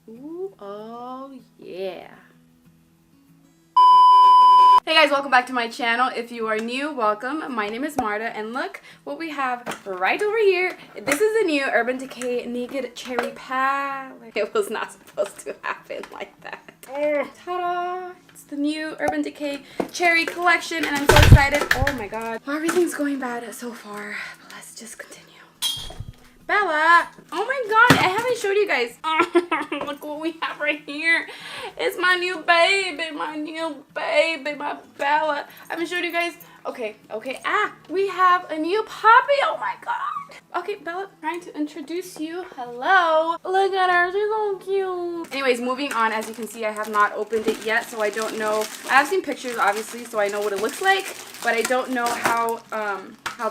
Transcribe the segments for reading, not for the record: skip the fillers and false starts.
Ooh, oh yeah. Hey guys, welcome back to my channel. If you are new, welcome. My name is Marta, and look what we have right over here. This is the new Urban Decay Naked Cherry Palette. It was not supposed to happen like that. Ta-da! It's the new Urban Decay Cherry collection, and I'm so excited. Oh my god. Well, everything's going bad so far, but let's just continue. Bella! Oh my god, I haven't showed you guys. Look what we have right here. It's my new baby, my Bella. I haven't showed you guys. Okay. We have a new puppy. Oh my god. Okay, Bella, trying to introduce you. Hello. Look at her, she's so cute. Anyways, moving on. As you can see, I have not opened it yet, so I don't know. I have seen pictures, obviously, so I know what it looks like, but I don't know how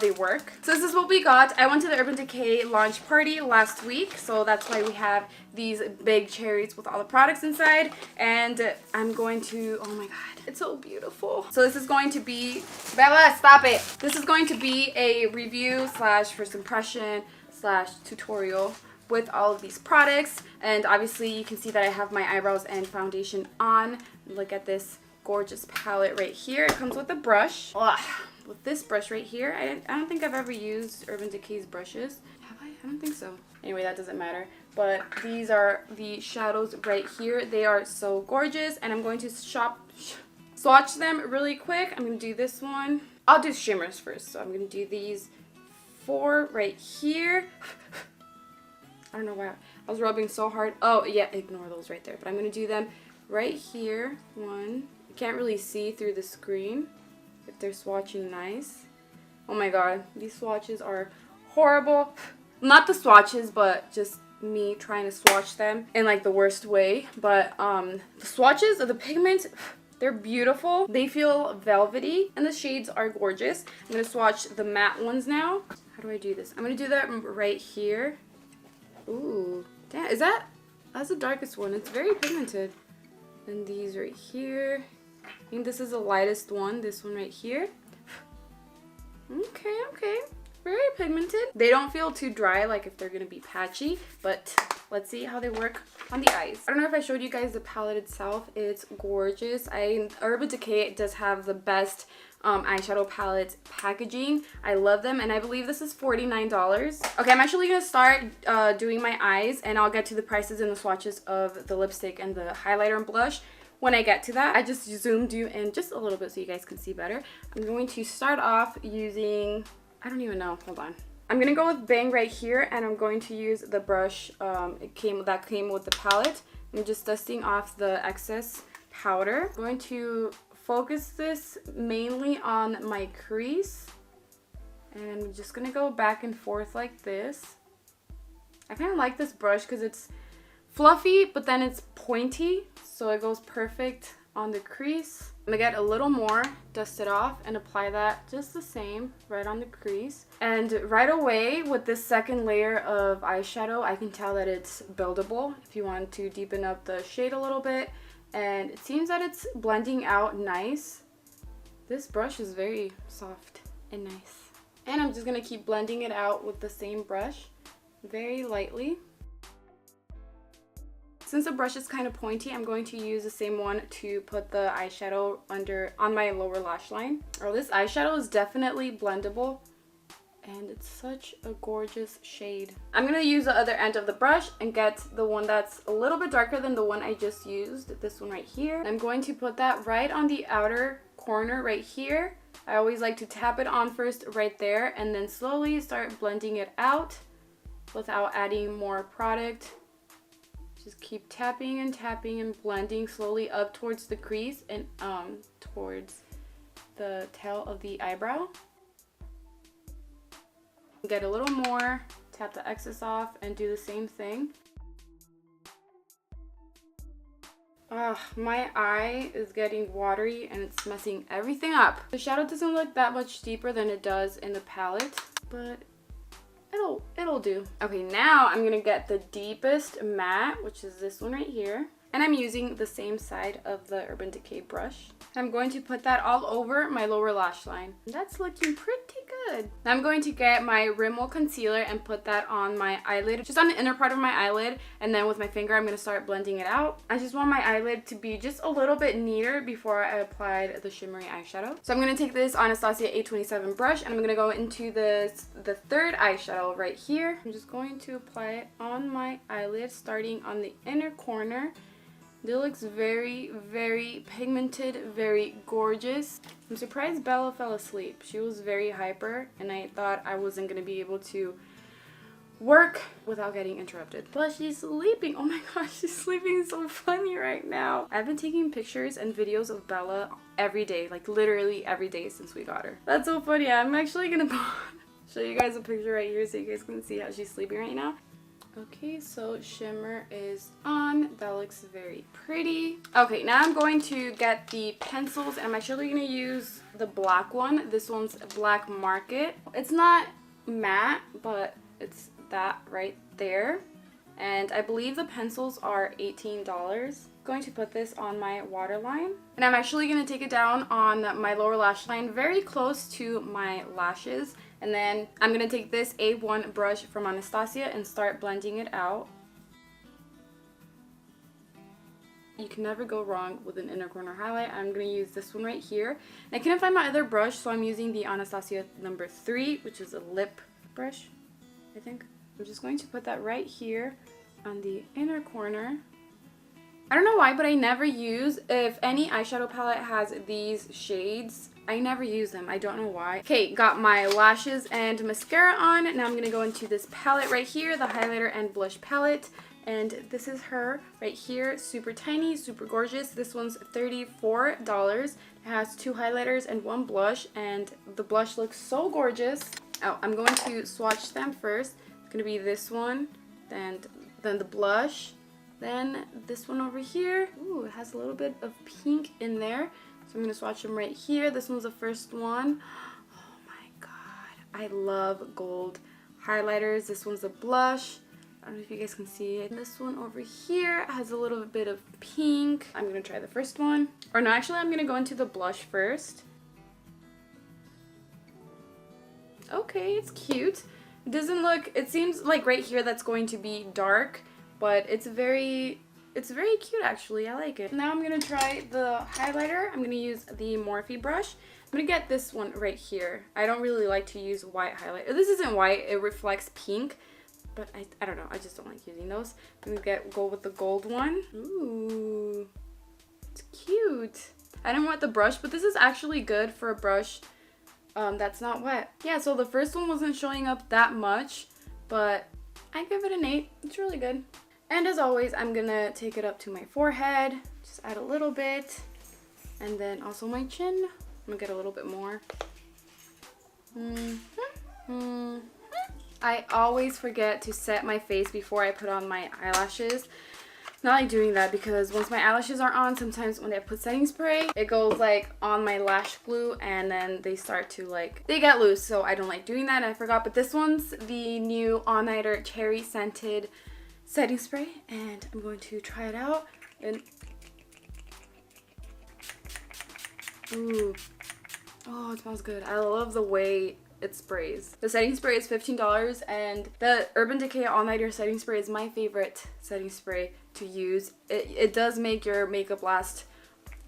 they work. So this is what we got. I went to the Urban Decay launch party last week, so that's why we have these big cherries with all the products inside, and I'm going to, oh my god, it's so beautiful. So this is going to be, Bella, stop it. This is going to be a review slash first impression slash tutorial with all of these products, and obviously you can see that I have my eyebrows and foundation on. Look at this gorgeous palette right here. It comes with a brush. Ugh. With this brush right here, I don't think I've ever used Urban Decay's brushes. Have I? I don't think so. Anyway, that doesn't matter. But these are the shadows right here. They are so gorgeous, and I'm going to swatch them really quick. I'm going to do this one. I'll do shimmers first. So I'm going to do these 4 right here. I don't know why I was rubbing so hard. Oh, yeah, ignore those right there. But I'm going to do them right here. 1. You can't really see through the screen if they're swatching nice. Oh my god, these swatches are horrible. Not the swatches, but just me trying to swatch them in like the worst way. But the swatches of the pigments, they're beautiful. They feel velvety, and the shades are gorgeous. I'm gonna swatch the matte ones now. How do I do this? I'm gonna do that right here. Ooh, damn, that's the darkest one. It's very pigmented. And these right here. I think this is the lightest one, this one right here. Okay. Very pigmented. They don't feel too dry, like if they're gonna be patchy, but let's see how they work on the eyes. I don't know if I showed you guys the palette itself. It's gorgeous. Urban Decay does have the best eyeshadow palette packaging. I love them, and I believe this is $49. Okay, I'm actually gonna start doing my eyes, and I'll get to the prices and the swatches of the lipstick and the highlighter and blush when I get to that. I just zoomed you in just a little bit so you guys can see better. I'm going to start off using, I don't even know, hold on. I'm gonna go with Bang right here, and I'm going to use the brush that came with the palette. I'm just dusting off the excess powder. I'm going to focus this mainly on my crease, and I'm just gonna go back and forth like this. I kind of like this brush because it's fluffy, but then it's pointy, so it goes perfect on the crease. I'm gonna get a little more, dust it off, and apply that just the same right on the crease. And right away with this second layer of eyeshadow, I can tell that it's buildable if you want to deepen up the shade a little bit. And it seems that it's blending out nice. This brush is very soft and nice. And I'm just gonna keep blending it out with the same brush very lightly. Since the brush is kind of pointy, I'm going to use the same one to put the eyeshadow on my lower lash line. Oh, this eyeshadow is definitely blendable, and it's such a gorgeous shade. I'm going to use the other end of the brush and get the one that's a little bit darker than the one I just used, this one right here. I'm going to put that right on the outer corner right here. I always like to tap it on first right there, and then slowly start blending it out without adding more product. Just keep tapping and blending slowly up towards the crease and towards the tail of the eyebrow. Get a little more, tap the excess off, and do the same thing. My eye is getting watery and it's messing everything up. The shadow doesn't look that much deeper than it does in the palette, but it'll do. Okay, now I'm gonna get the deepest matte, which is this one right here. And I'm using the same side of the Urban Decay brush. I'm going to put that all over my lower lash line. That's looking pretty good. Now I'm going to get my Rimmel concealer and put that on my eyelid, just on the inner part of my eyelid, and then with my finger I'm going to start blending it out. I just want my eyelid to be just a little bit neater before I applied the shimmery eyeshadow. So I'm going to take this Anastasia 827 brush and I'm going to go into the third eyeshadow right here. I'm just going to apply it on my eyelid, starting on the inner corner. It looks very, very pigmented, very gorgeous. I'm surprised Bella fell asleep. She was very hyper and I thought I wasn't going to be able to work without getting interrupted. But she's sleeping. Oh my gosh, she's sleeping so funny right now. I've been taking pictures and videos of Bella every day, like literally every day since we got her. That's so funny. I'm actually going to show you guys a picture right here so you guys can see how she's sleeping right now. Okay, so shimmer is on. That looks very pretty. Okay, now I'm going to get the pencils and I'm actually going to use the black one. This one's Black Market. It's not matte, but it's that right there. And I believe the pencils are $18. I'm going to put this on my waterline. And I'm actually going to take it down on my lower lash line, very close to my lashes. And then I'm going to take this A1 brush from Anastasia and start blending it out. You can never go wrong with an inner corner highlight. I'm going to use this one right here. And I couldn't find my other brush, so I'm using the Anastasia number 3, which is a lip brush, I think. I'm just going to put that right here on the inner corner. I don't know why, but I never use, if any eyeshadow palette has these shades, I never use them. I don't know why. Okay, got my lashes and mascara on. Now I'm going to go into this palette right here, the highlighter and blush palette. And this is her right here. Super tiny, super gorgeous. This one's $34. It has 2 highlighters and 1 blush. And the blush looks so gorgeous. Oh, I'm going to swatch them first. It's going to be this one, then the blush. Then this one over here. Ooh, it has a little bit of pink in there. So I'm going to swatch them right here. This one's the first one. Oh my god. I love gold highlighters. This one's a blush. I don't know if you guys can see it. This one over here has a little bit of pink. I'm going to try the first one. Or no, actually I'm going to go into the blush first. Okay, it's cute. It doesn't look, it seems like right here that's going to be dark. But it's very cute actually. I like it. Now I'm going to try the highlighter. I'm going to use the Morphe brush. I'm going to get this one right here. I don't really like to use white highlighter. This isn't white. It reflects pink. But I don't know. I just don't like using those. I'm going to go with the gold one. Ooh. It's cute. I didn't want the brush, but this is actually good for a brush that's not wet. Yeah, so the first one wasn't showing up that much. But I give it an 8. It's really good. And as always, I'm going to take it up to my forehead. Just add a little bit. And then also my chin. I'm going to get a little bit more. I always forget to set my face before I put on my eyelashes. Not like doing that because once my eyelashes are on, sometimes when I put setting spray, it goes like on my lash glue and then they start to like, they get loose. So I don't like doing that. I forgot. But this one's the new All Nighter Cherry Scented setting spray and I'm going to try it out. And ooh, oh, it smells good. I love the way it sprays. The setting spray is $15 and the Urban Decay All Nighter setting spray is my favorite setting spray to use. It does make your makeup last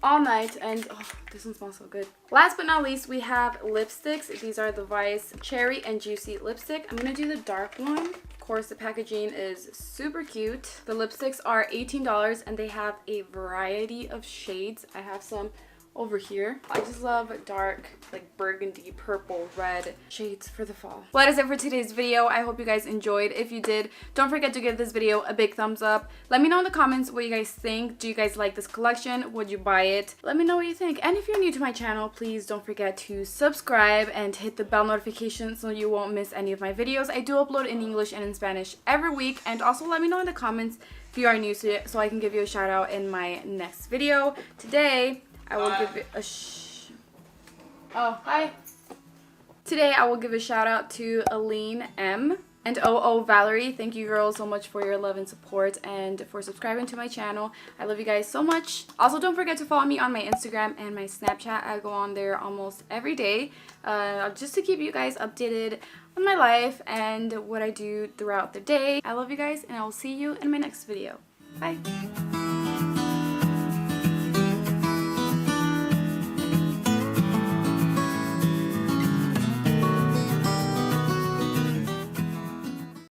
all night and oh, this one smells so good. Last but not least, we have lipsticks. These are the Vice Cherry and Juicy lipstick. I'm gonna do the dark one. Of course, the packaging is super cute. The lipsticks are $18 and they have a variety of shades. I have some over here. I just love dark, like burgundy, purple, red shades for the fall. Well, that is it for today's video. I hope you guys enjoyed. If you did, don't forget to give this video a big thumbs up. Let me know in the comments what you guys think. Do you guys like this collection? Would you buy it? Let me know what you think. And if you're new to my channel, please don't forget to subscribe and hit the bell notification so you won't miss any of my videos. I do upload in English and in Spanish every week. And also let me know in the comments if you are new to it so I can give you a shout out in my next video. Today, I will give it a oh, hi. Today I will give a shout out to Aline M. And oh, Valerie, thank you girls so much for your love and support and for subscribing to my channel. I love you guys so much. Also, don't forget to follow me on my Instagram and my Snapchat. I go on there almost every day just to keep you guys updated on my life and what I do throughout the day. I love you guys, and I will see you in my next video. Bye.